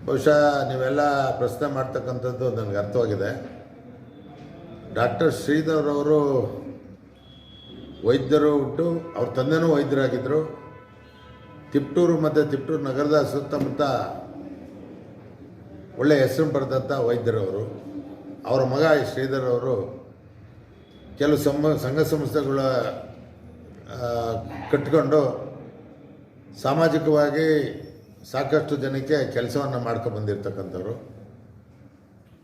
ಬಹುಶಃ ನೀವೆಲ್ಲ ಪ್ರಶ್ನೆ ಮಾಡ್ತಕ್ಕಂಥದ್ದು ನನಗೆ ಅರ್ಥವಾಗಿದೆ. ಡಾಕ್ಟರ್ ಶ್ರೀಧರ್ ಅವರು ವೈದ್ಯರು ಹುಟ್ಟು ಅವ್ರ ತಂದೆನೂ ವೈದ್ಯರಾಗಿದ್ದರು. ತಿಪ್ಟೂರು ಮತ್ತು ತಿಪ್ಟೂರು ನಗರದ ಸುತ್ತಮುತ್ತ ಒಳ್ಳೆಯ ಹೆಸರು ಪಡೆದಂಥ ವೈದ್ಯರವರು. ಅವರ ಮಗ ಶ್ರೀಧರ್ ಅವರು ಕೆಲವು ಸಂಘ ಸಂಸ್ಥೆಗಳ ಕಟ್ಟಿಕೊಂಡು ಸಾಮಾಜಿಕವಾಗಿ ಸಾಕಷ್ಟು ಜನಕ್ಕೆ ಕೆಲಸವನ್ನು ಮಾಡ್ಕೊಂಡು ಬಂದಿರತಕ್ಕಂಥವ್ರು.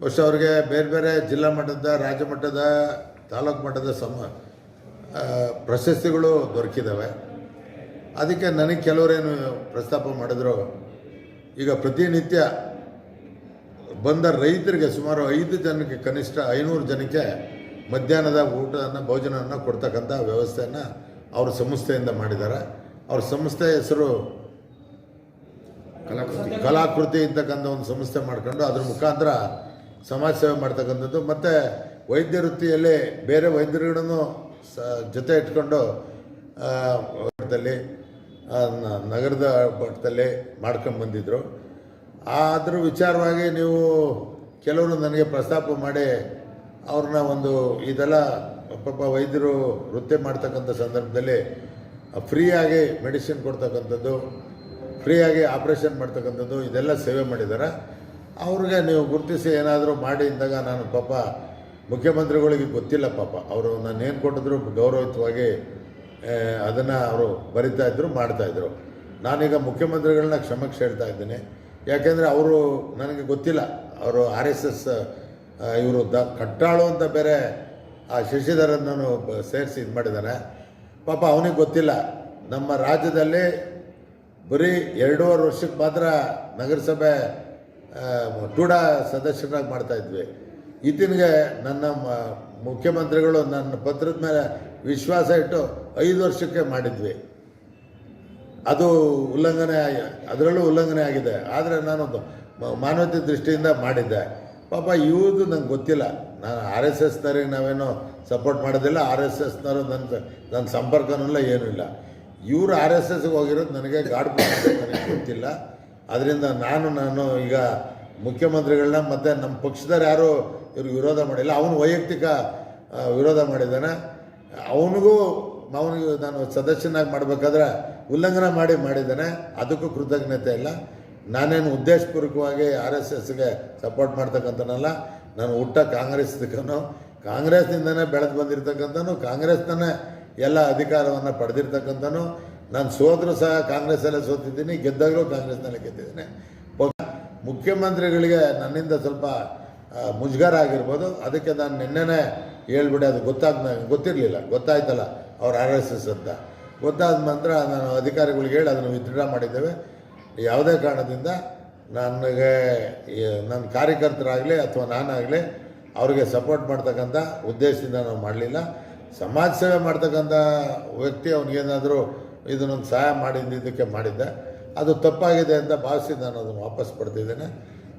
ಬಹುಶಃ ಅವ್ರಿಗೆ ಬೇರೆ ಬೇರೆ ಜಿಲ್ಲಾ ಮಟ್ಟದ, ರಾಜ್ಯ ಮಟ್ಟದ, ತಾಲೂಕು ಮಟ್ಟದ ಪ್ರಶಸ್ತಿಗಳು ದೊರಕಿದ್ದಾವೆ. ಅದಕ್ಕೆ ನನಗೆ ಕೆಲವರೇನು ಪ್ರಸ್ತಾಪ ಮಾಡಿದ್ರು, ಈಗ ಪ್ರತಿನಿತ್ಯ ಬಂದ ರೈತರಿಗೆ ಸುಮಾರು 5 ಜನಕ್ಕೆ, ಕನಿಷ್ಠ 500 ಜನಕ್ಕೆ ಮಧ್ಯಾಹ್ನದ ಭೋಜನವನ್ನು ಕೊಡ್ತಕ್ಕಂಥ ವ್ಯವಸ್ಥೆಯನ್ನು ಅವ್ರ ಸಂಸ್ಥೆಯಿಂದ ಮಾಡಿದ್ದಾರೆ. ಅವ್ರ ಸಂಸ್ಥೆ ಹೆಸರು ಕಲಾಕೃತಿ ಇರ್ತಕ್ಕಂಥ ಒಂದು ಸಂಸ್ಥೆ ಮಾಡ್ಕೊಂಡು ಅದ್ರ ಮುಖಾಂತರ ಸಮಾಜ ಸೇವೆ ಮಾಡ್ತಕ್ಕಂಥದ್ದು. ಮತ್ತು ವೈದ್ಯ ವೃತ್ತಿಯಲ್ಲಿ ಬೇರೆ ವೈದ್ಯರುಗಳನ್ನು ಜೊತೆ ಇಟ್ಕೊಂಡು ನಗರದ ಮಟ್ಟದಲ್ಲಿ ಮಾಡ್ಕೊಂಡು ಬಂದಿದ್ದರು. ಅದ್ರ ವಿಚಾರವಾಗಿ ನೀವು ಕೆಲವರು ನನಗೆ ಪ್ರಸ್ತಾಪ ಮಾಡಿ ಅವ್ರನ್ನ ಇದೆಲ್ಲ ಪಾಪ ವೈದ್ಯರು ವೃತ್ತಿ ಮಾಡ್ತಕ್ಕಂಥ ಸಂದರ್ಭದಲ್ಲಿ ಫ್ರೀಯಾಗಿ ಮೆಡಿಸಿನ್ ಕೊಡ್ತಕ್ಕಂಥದ್ದು, ಫ್ರೀಯಾಗಿ ಆಪ್ರೇಷನ್ ಮಾಡ್ತಕ್ಕಂಥದ್ದು, ಇದೆಲ್ಲ ಸೇವೆ ಮಾಡಿದ್ದಾರೆ. ಅವ್ರಿಗೆ ನೀವು ಗುರುತಿಸಿ ಏನಾದರೂ ಮಾಡಿ ಅಂದಾಗ ನಾನು ಪಾಪ ಮುಖ್ಯಮಂತ್ರಿಗಳಿಗೆ ಗೊತ್ತಿಲ್ಲ, ಪಾಪ ಅವರು ನಾನೇನು ಕೊಟ್ಟಿದ್ರು ಗೌರವಯುತವಾಗಿ ಅದನ್ನು ಅವರು ಬರಿತಾಯಿದ್ರು, ಮಾಡ್ತಾಯಿದ್ರು. ನಾನೀಗ ಮುಖ್ಯಮಂತ್ರಿಗಳನ್ನ ಕ್ಷಮೆ ಹೇಳ್ತಾ ಇದ್ದೀನಿ. ಯಾಕೆಂದರೆ ಅವರು ನನಗೆ ಗೊತ್ತಿಲ್ಲ, ಅವರು RSS ಇವರು ಕಟ್ಟಾಳು ಅಂತ ಬೇರೆ ಆ ಶಶಿಧರನ್ನು ಸೇರಿಸಿ ಇದು ಮಾಡಿದ್ದಾನೆ. ಪಾಪ ಅವನಿಗೆ ಗೊತ್ತಿಲ್ಲ. ನಮ್ಮ ರಾಜ್ಯದಲ್ಲಿ ಬರೀ 2.5 ವರ್ಷಕ್ಕೆ ಮಾತ್ರ ನಗರಸಭೆ ಟೂಡಾ ಸದಸ್ಯರಾಗಿ ಮಾಡ್ತಾಯಿದ್ವಿ. ಈತನಿಗೆ ನನ್ನ ಮುಖ್ಯಮಂತ್ರಿಗಳು ನನ್ನ ಪತ್ರದ ಮೇಲೆ ವಿಶ್ವಾಸ ಇಟ್ಟು 5 ವರ್ಷಕ್ಕೆ ಮಾಡಿದ್ವಿ. ಅದು ಅದರಲ್ಲೂ ಉಲ್ಲಂಘನೆ ಆಗಿದೆ. ಆದರೆ ನಾನೊಂದು ಮಾನವತೆ ದೃಷ್ಟಿಯಿಂದ ಮಾಡಿದ್ದೆ. ಪಾಪ ಇವ್ರದ್ದು ನಂಗೆ ಗೊತ್ತಿಲ್ಲ. ನಾನು RSSನವ್ರಿಗೆ ನಾವೇನೋ ಸಪೋರ್ಟ್ ಮಾಡೋದಿಲ್ಲ, RSSನವರು ನನ್ನ ಸಂಪರ್ಕನೂ ಇಲ್ಲ, ಏನೂ ಇಲ್ಲ. ಇವರು RSSಗೆ ಹೋಗಿರೋದು ನನಗೆ ನನಗೆ ಗೊತ್ತಿಲ್ಲ. ಅದರಿಂದ ನಾನು ಈಗ ಮುಖ್ಯಮಂತ್ರಿಗಳನ್ನ ಮತ್ತು ನಮ್ಮ ಪಕ್ಷದವ್ರು ಯಾರೂ ಇವ್ರಿಗೆ ವಿರೋಧ ಮಾಡಿಲ್ಲ. ಅವನು ವೈಯಕ್ತಿಕ ವಿರೋಧ ಮಾಡಿದ್ದಾನೆ. ಅವನಿಗೆ ನಾನು ಸದಸ್ಯನಾಗಿ ಮಾಡಬೇಕಾದ್ರೆ ಉಲ್ಲಂಘನೆ ಮಾಡಿದ್ದಾನೆ. ಅದಕ್ಕೂ ಕೃತಜ್ಞತೆ ಇಲ್ಲ. ನಾನೇನು ಉದ್ದೇಶಪೂರ್ವಕವಾಗಿ RSSಗೆ ಸಪೋರ್ಟ್ ಮಾಡ್ತಕ್ಕಂಥನಲ್ಲ. ನಾನು ಕಾಂಗ್ರೆಸ್ನಿಂದನೇ ಬೆಳೆದು ಬಂದಿರತಕ್ಕಂಥನು, ಕಾಂಗ್ರೆಸ್ನೇ ಎಲ್ಲ ಅಧಿಕಾರವನ್ನು ಪಡೆದಿರ್ತಕ್ಕಂಥನು. ನಾನು ಸೋದರೂ ಸಹ ಕಾಂಗ್ರೆಸ್ಸಲ್ಲೇ ಸೋತಿದ್ದೀನಿ, ಗೆದ್ದಾಗಲೂ ಕಾಂಗ್ರೆಸ್ನಲ್ಲೇ ಗೆದ್ದಿದ್ದೀನಿ. ಮುಖ್ಯಮಂತ್ರಿಗಳಿಗೆ ನನ್ನಿಂದ ಸ್ವಲ್ಪ ಮುಜುಗರ ಆಗಿರ್ಬೋದು. ಅದಕ್ಕೆ ನಾನು ನಿನ್ನೆನೇ ಹೇಳ್ಬಿಡಿ, ಅದು ಗೊತ್ತಿರಲಿಲ್ಲ. ಗೊತ್ತಾಯ್ತಲ್ಲ ಅವ್ರು RSS ಅಂತ. ಗೊತ್ತಾದ ನಂತರ ನಾನು ಅಧಿಕಾರಿಗಳಿಗೆ ಹೇಳಿ ಅದನ್ನು ವಿತ್ಡ್ರಾ ಮಾಡಿದ್ದೇವೆ. ಯಾವುದೇ ಕಾರಣದಿಂದ ನನ್ನ ಕಾರ್ಯಕರ್ತರಾಗಲಿ ಅಥವಾ ನಾನಾಗಲಿ ಅವ್ರಿಗೆ ಸಪೋರ್ಟ್ ಮಾಡ್ತಕ್ಕಂಥ ಉದ್ದೇಶದಿಂದ ನಾವು ಮಾಡಲಿಲ್ಲ. ಸಮಾಜ ಸೇವೆ ಮಾಡ್ತಕ್ಕಂಥ ವ್ಯಕ್ತಿ ಅವನಿಗೇನಾದರೂ ಇದನ್ನೊಂದು ಸಹಾಯ ಮಾಡಿದ್ದಕ್ಕೆ ಮಾಡಿದ್ದೆ. ಅದು ತಪ್ಪಾಗಿದೆ ಅಂತ ಭಾವಿಸಿ ನಾನು ಅದನ್ನು ವಾಪಸ್ ಪಡ್ತಿದ್ದೇನೆ.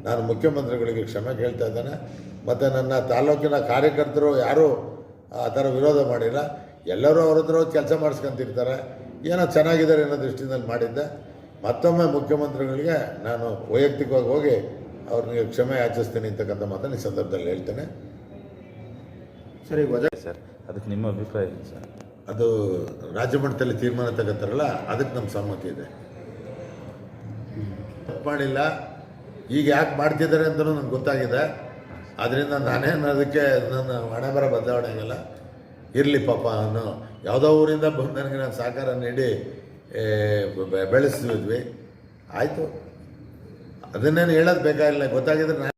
ನಾನು ಮುಖ್ಯಮಂತ್ರಿಗಳಿಗೆ ಕ್ಷಮೆ ಕೇಳ್ತಾ ಇದ್ದೇನೆ. ಮತ್ತು ನನ್ನ ತಾಲೂಕಿನ ಕಾರ್ಯಕರ್ತರು ಯಾರೂ ಆ ಥರ ವಿರೋಧ ಮಾಡಿಲ್ಲ. ಎಲ್ಲರೂ ಅವ್ರ ಹತ್ರ ಕೆಲಸ ಮಾಡಿಸ್ಕೊಂತಿರ್ತಾರೆ. ಏನೋ ಚೆನ್ನಾಗಿದ್ದಾರೆ ಅನ್ನೋ ದೃಷ್ಟಿನಲ್ಲಿ ಮಾಡಿದ್ದೆ. ಮತ್ತೊಮ್ಮೆ ಮುಖ್ಯಮಂತ್ರಿಗಳಿಗೆ ನಾನು ವೈಯಕ್ತಿಕವಾಗಿ ಹೋಗಿ ಅವ್ರಿಗೆ ಕ್ಷಮೆ ಯಾಚಿಸ್ತೀನಿ ಅಂತಕ್ಕಂಥ ಮಾತನ್ನು ಈ ಸಂದರ್ಭದಲ್ಲಿ ಹೇಳ್ತೇನೆ. ಸರಿ ಸರ್, ಅದಕ್ಕೆ ನಿಮ್ಮ ಅಭಿಪ್ರಾಯ ಏನು ಸರ್? ಅದು ರಾಜ್ಯ ಮಟ್ಟದಲ್ಲಿ ತೀರ್ಮಾನ ತಗೋತಾರಲ್ಲ, ಅದಕ್ಕೆ ನಮ್ಮ ಸಮ್ಮತಿ ಇದೆ. ತಪ್ಪು ಮಾಡಿಲ್ಲ. ಈಗ ಯಾಕೆ ಮಾಡ್ತಿದ್ದಾರೆ ಅಂತಲೂ ನನಗೆ ಗೊತ್ತಾಗಿದೆ. ಆದ್ದರಿಂದ ನಾನೇನು ಅದಕ್ಕೆ ನನ್ನ ಹಣೆಬರ ಬದಲಾವಣೆ ಆಗಲ್ಲ. ಇರಲಿ ಪಾಪ, ಅನ್ನೋ ಯಾವುದೋ ಊರಿಂದ ಬಂದು ನನಗೆ ನಾನು ಸಹಕಾರ ನೀಡಿ ಬೆಳೆಸಿದ್ವಿ. ಆಯಿತು, ಅದನ್ನೇನು ಹೇಳೋದು ಬೇಕಾಗಿಲ್ಲ. ಗೊತ್ತಾಗಿದ್ರೆ